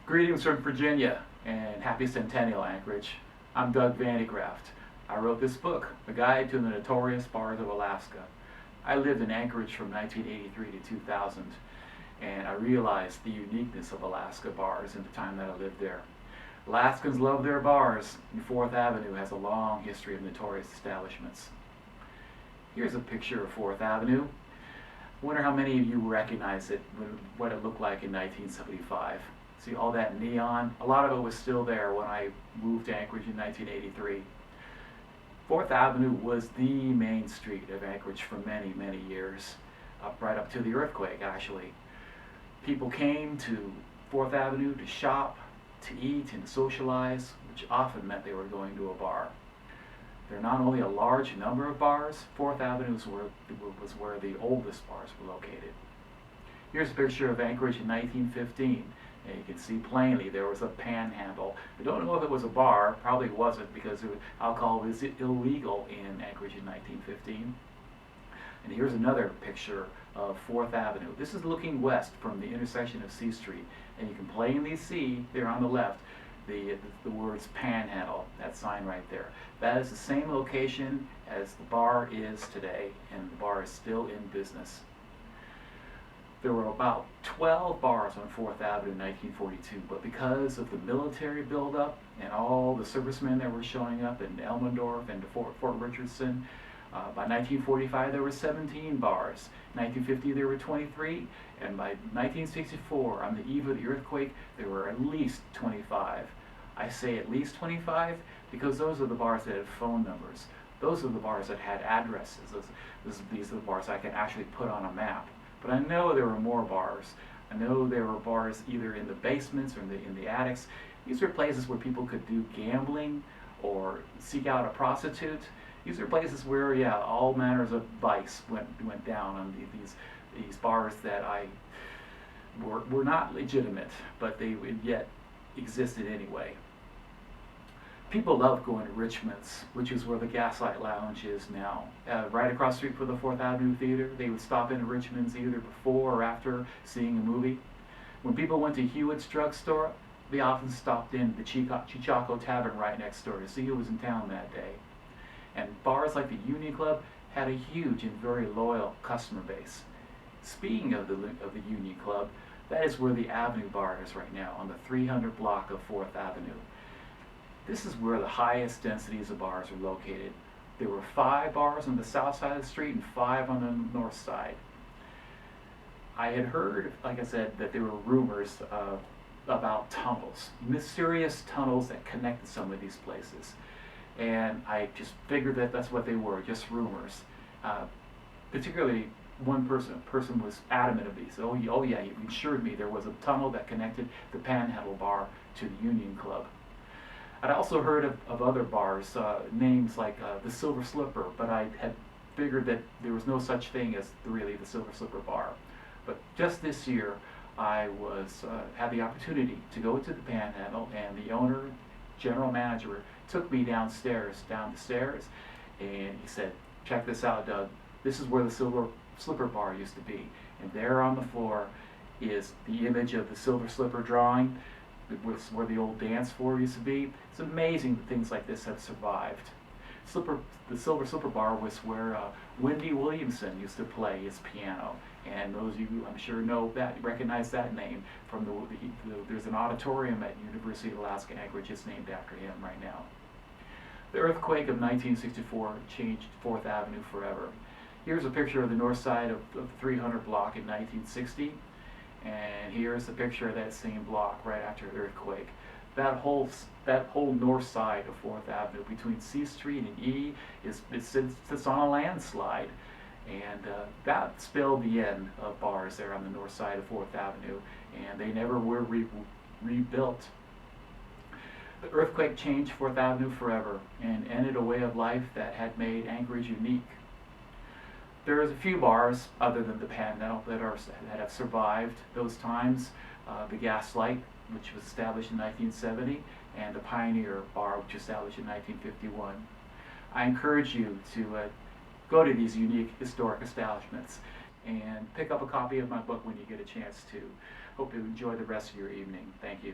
Greetings from Virginia and happy centennial, Anchorage. I'm Doug Vandegraft. I wrote this book, A Guide to the Notorious Bars of Alaska. I lived in Anchorage from 1983 to 2000, and I realized the uniqueness of Alaska bars in the time that I lived there. Alaskans love their bars, and 4th Avenue has a long history of notorious establishments. Here's a picture of 4th Avenue. I wonder how many of you recognize it, what it looked like in 1975. See all that neon? A lot of it was still there when I moved to Anchorage in 1983. 4th Avenue was the main street of Anchorage for many, many years, right up to the earthquake, actually. People came to 4th Avenue to shop, to eat, and to socialize, which often meant they were going to a bar. There are not only a large number of bars, 4th Avenue was where the oldest bars were located. Here's a picture of Anchorage in 1915. And you can see plainly there was a panhandle. I don't know if it was a bar, probably wasn't, because alcohol was illegal in Anchorage in 1915. And here's another picture of 4th Avenue. This is looking west from the intersection of C Street, and you can plainly see there on the left the words Panhandle, that sign right there. That is the same location as the bar is today, and the bar is still in business. There were about 12 bars on 4th Avenue in 1942, but because of the military buildup and all the servicemen that were showing up in Elmendorf and Fort Richardson, by 1945 there were 17 bars. In 1950 there were 23, and by 1964, on the eve of the earthquake, there were at least 25. I say at least 25 because those are the bars that had phone numbers. Those are the bars that had addresses. These are the bars I can actually put on a map. But I know there were more bars. I know there were bars either in the basements or in the attics. These were places where people could do gambling or seek out a prostitute. These are places where, yeah, all manners of vice went down on these bars that were not legitimate, but they yet existed anyway. People loved going to Richmond's, which is where the Gaslight Lounge is now. Right across the street from the 4th Avenue Theater, they would stop into Richmond's either before or after seeing a movie. When people went to Hewitt's drugstore, they often stopped in the Chichaco Tavern right next door to see who was in town that day. And bars like the Union Club had a huge and very loyal customer base. Speaking of the Union Club, that is where the Avenue Bar is right now, on the 300 block of 4th Avenue. This is where the highest densities of bars are located. There were 5 bars on the south side of the street and 5 on the north side. I had heard, like I said, that there were rumors about tunnels, mysterious tunnels that connected some of these places. And I just figured that that's what they were, just rumors. Particularly one person was adamant of these. Oh yeah, he assured me there was a tunnel that connected the Panhandle Bar to the Union Club. I'd also heard of other bars, names like the Silver Slipper, but I had figured that there was no such thing as really the Silver Slipper Bar. But just this year, I had the opportunity to go to the Panhandle, and the owner, general manager, took me down the stairs, and he said, "Check this out, Doug. This is where the Silver Slipper Bar used to be, and there on the floor is the image of the Silver Slipper drawing. It was where the old dance floor used to be. It's amazing that things like this have survived." The Silver Slipper Bar was where Wendy Williamson used to play his piano, and those of you, I'm sure, recognize that name from there's an auditorium at University of Alaska Anchorage. It's named after him right now. The earthquake of 1964 changed 4th Avenue forever. Here's a picture of the north side of the 300 block in 1960. And here's a picture of that same block right after the earthquake. That whole north side of 4th Avenue between C Street and E sits on a landslide. And that spelled the end of bars there on the north side of 4th Avenue, and they never were rebuilt. The earthquake changed 4th Avenue forever and ended a way of life that had made Anchorage unique. There's a few bars other than the Panhandle that have survived those times. The Gaslight, which was established in 1970, and the Pioneer Bar, which was established in 1951. I encourage you to go to these unique historic establishments and pick up a copy of my book when you get a chance to. Hope you enjoy the rest of your evening. Thank you.